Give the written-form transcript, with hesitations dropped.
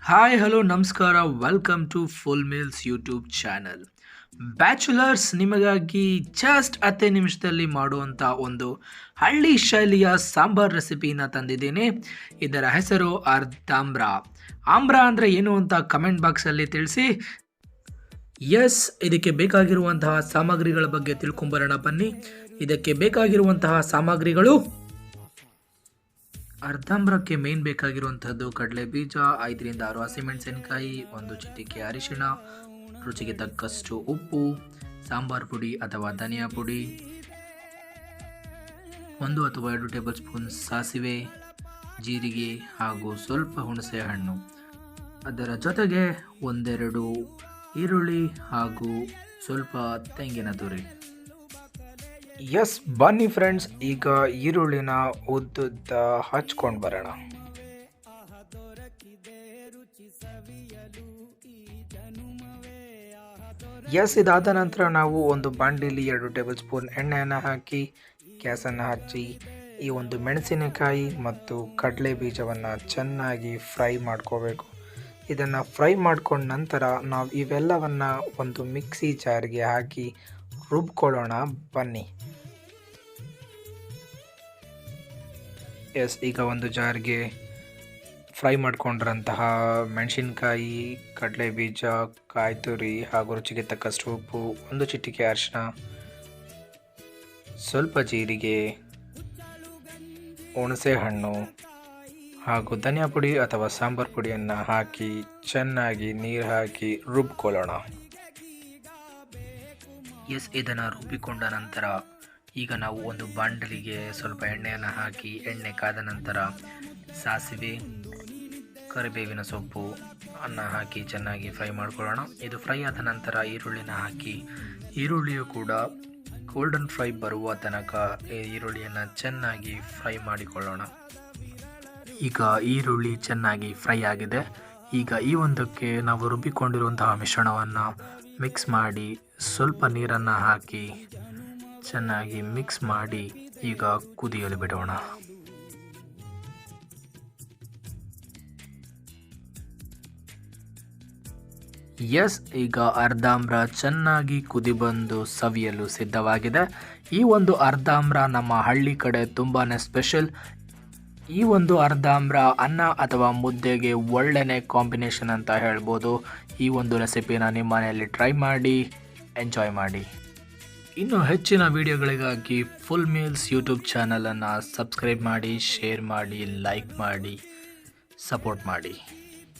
Hi hello ನಮಸ್ಕಾರ welcome to full meals YouTube channel. Bachelors ನಿಮಗಾಗಿ just 10 ನಿಮಿಷದಲ್ಲಿ ಮಾಡುವಂಥ ಒಂದು ಹಳ್ಳಿ ಶೈಲಿಯ ಸಾಂಬಾರ್ ರೆಸಿಪಿನ ತಂದಿದ್ದೀನಿ. ಇದರ ಹೆಸರು ಅರ್ಧಾಂಬ್ರ. ಆಮ್ರ ಅಂದರೆ ಏನು ಅಂತ ಕಮೆಂಟ್ ಬಾಕ್ಸಲ್ಲಿ ತಿಳಿಸಿ. ಇದಕ್ಕೆ ಬೇಕಾಗಿರುವಂತಹ ಸಾಮಗ್ರಿಗಳ ಬಗ್ಗೆ ತಿಳ್ಕೊಂಬರೋಣ ಬನ್ನಿ. ಇದಕ್ಕೆ ಬೇಕಾಗಿರುವಂತಹ ಸಾಮಗ್ರಿಗಳು: ಅರ್ಧಾಂಬ್ರಕ್ಕೆ ಮೇನ್ ಬೇಕಾಗಿರುವಂಥದ್ದು ಕಡಲೆ ಬೀಜ, 5ರಿಂದ 6 ಹಸಿಮೆಣಸಿನಕಾಯಿ, 1 ಚಿಟಿಕೆ ಅರಿಶಿಣ, ರುಚಿಗೆ ತಕ್ಕಷ್ಟು ಉಪ್ಪು, ಸಾಂಬಾರ್ ಪುಡಿ ಅಥವಾ ಧನಿಯಾ ಪುಡಿ, 1 ಅಥವಾ 2 ಟೇಬಲ್ ಸ್ಪೂನ್ ಸಾಸಿವೆ, ಜೀರಿಗೆ ಹಾಗೂ ಸ್ವಲ್ಪ ಹುಣಸೆ ಹಣ್ಣು. ಅದರ ಜೊತೆಗೆ 1-2 ಈರುಳ್ಳಿ ಹಾಗೂ ಸ್ವಲ್ಪ ತೆಂಗಿನ ತುರಿ. ಬನ್ನಿ ಫ್ರೆಂಡ್ಸ್, ಈಗ ಈರುಳ್ಳಿನ ಉದ್ದುದ್ದ ಹಚ್ಕೊಂಡು ಬರೋಣ. ಇದಾದ ನಂತರ ನಾವು ಒಂದು ಬಾಂಡಿಲಿ 2 ಟೇಬಲ್ ಸ್ಪೂನ್ ಎಣ್ಣೆಯನ್ನು ಹಾಕಿ ಗ್ಯಾಸನ್ನು ಹಚ್ಚಿ ಈ ಒಂದು ಮೆಣಸಿನಕಾಯಿ ಮತ್ತು ಕಡಲೆ ಬೀಜವನ್ನು ಚೆನ್ನಾಗಿ ಫ್ರೈ ಮಾಡ್ಕೋಬೇಕು. ಇದನ್ನು ಫ್ರೈ ಮಾಡ್ಕೊಂಡ ನಂತರ ನಾವು ಇವೆಲ್ಲವನ್ನು ಒಂದು ಮಿಕ್ಸಿ ಜಾರ್ಗೆ ಹಾಕಿ ರುಬ್ಕೊಳ್ಳೋಣ ಬನ್ನಿ. ಈಗ ಒಂದು ಜಾರ್ಗೆ ಫ್ರೈ ಮಾಡ್ಕೊಂಡಿರೋಂತಹ ಮೆಣಸಿನ್ಕಾಯಿ, ಕಡಲೆ ಬೀಜ, ಕಾಯಿ ತುರಿ ಹಾಗೂ ರುಚಿಗೆ ತಕ್ಕಷ್ಟು ಉಪ್ಪು, 1 ಚಿಟಿಕೆ ಅರಿಶಿನ, ಸ್ವಲ್ಪ ಜೀರಿಗೆ, ಹುಣಸೆ ಹಣ್ಣು ಹಾಗೂ ಧನಿಯಾ ಪುಡಿ ಅಥವಾ ಸಾಂಬಾರ್ ಪುಡಿಯನ್ನು ಹಾಕಿ ಚೆನ್ನಾಗಿ ನೀರು ಹಾಕಿ ರುಬ್ಕೊಳ್ಳೋಣ. ಇದನ್ನು ರುಬ್ಬಿಕೊಂಡ ನಂತರ ಈಗ ನಾವು ಒಂದು ಬಾಂಡಲಿಗೆ ಸ್ವಲ್ಪ ಎಣ್ಣೆಯನ್ನು ಹಾಕಿ ಎಣ್ಣೆ ಕಾದ ನಂತರ ಸಾಸಿವೆ, ಕರಿಬೇವಿನ ಸೊಪ್ಪು ಅನ್ನ ಹಾಕಿ ಚೆನ್ನಾಗಿ ಫ್ರೈ ಮಾಡ್ಕೊಳ್ಳೋಣ. ಇದು ಫ್ರೈ ಆದ ನಂತರ ಈರುಳ್ಳಿನ ಹಾಕಿ ಈರುಳ್ಳಿಯು ಕೂಡ ಗೋಲ್ಡನ್ ಫ್ರೈ ಬರುವ ತನಕ ಈರುಳ್ಳಿಯನ್ನು ಚೆನ್ನಾಗಿ ಫ್ರೈ ಮಾಡಿಕೊಳ್ಳೋಣ. ಈಗ ಈರುಳ್ಳಿ ಚೆನ್ನಾಗಿ ಫ್ರೈ ಆಗಿದೆ. ಈಗ ಈ ಒಂದಕ್ಕೆ ನಾವು ರುಬ್ಬಿಕೊಂಡಿರುವಂತಹ ಮಿಶ್ರಣವನ್ನು ಮಿಕ್ಸ್ ಮಾಡಿ ಸ್ವಲ್ಪ ನೀರನ್ನು ಹಾಕಿ ಚೆನ್ನಾಗಿ ಮಿಕ್ಸ್ ಮಾಡಿ ಈಗ ಕುದಿಯಲು ಬಿಡೋಣ. ಈಗ ಅರ್ಧಾಂಬ್ರ ಚೆನ್ನಾಗಿ ಕುದಿ ಬಂದು ಸವಿಯಲು ಸಿದ್ಧವಾಗಿದೆ. ಈ ಒಂದು ಅರ್ಧಾಂಬ್ರ ನಮ್ಮ ಹಳ್ಳಿ ಕಡೆ ತುಂಬಾ ಸ್ಪೆಷಲ್. ಈ ಒಂದು ಅರ್ಧಾಂಬ್ರ ಅನ್ನ ಅಥವಾ ಮುದ್ದೆಗೆ ಒಳ್ಳೆಯ ಕಾಂಬಿನೇಷನ್ ಅಂತ ಹೇಳ್ಬೋದು. ಈ ಒಂದು ರೆಸಿಪಿನ ನಿಮ್ಮ ಮನೆಯಲ್ಲಿ ಟ್ರೈ ಮಾಡಿ ಎಂಜಾಯ್ ಮಾಡಿ. ಇನ್ನು ಹೆಚ್ಚಿನ ವಿಡಿಯೋಗಳಿಗಾಗಿ ಫುಲ್ ಮೀಲ್ಸ್ ಯೂಟ್ಯೂಬ್ ಚಾನಲನ್ನು ಸಬ್ಸ್ಕ್ರೈಬ್ ಮಾಡಿ, ಶೇರ್ ಮಾಡಿ, ಲೈಕ್ ಮಾಡಿ, ಸಪೋರ್ಟ್ ಮಾಡಿ.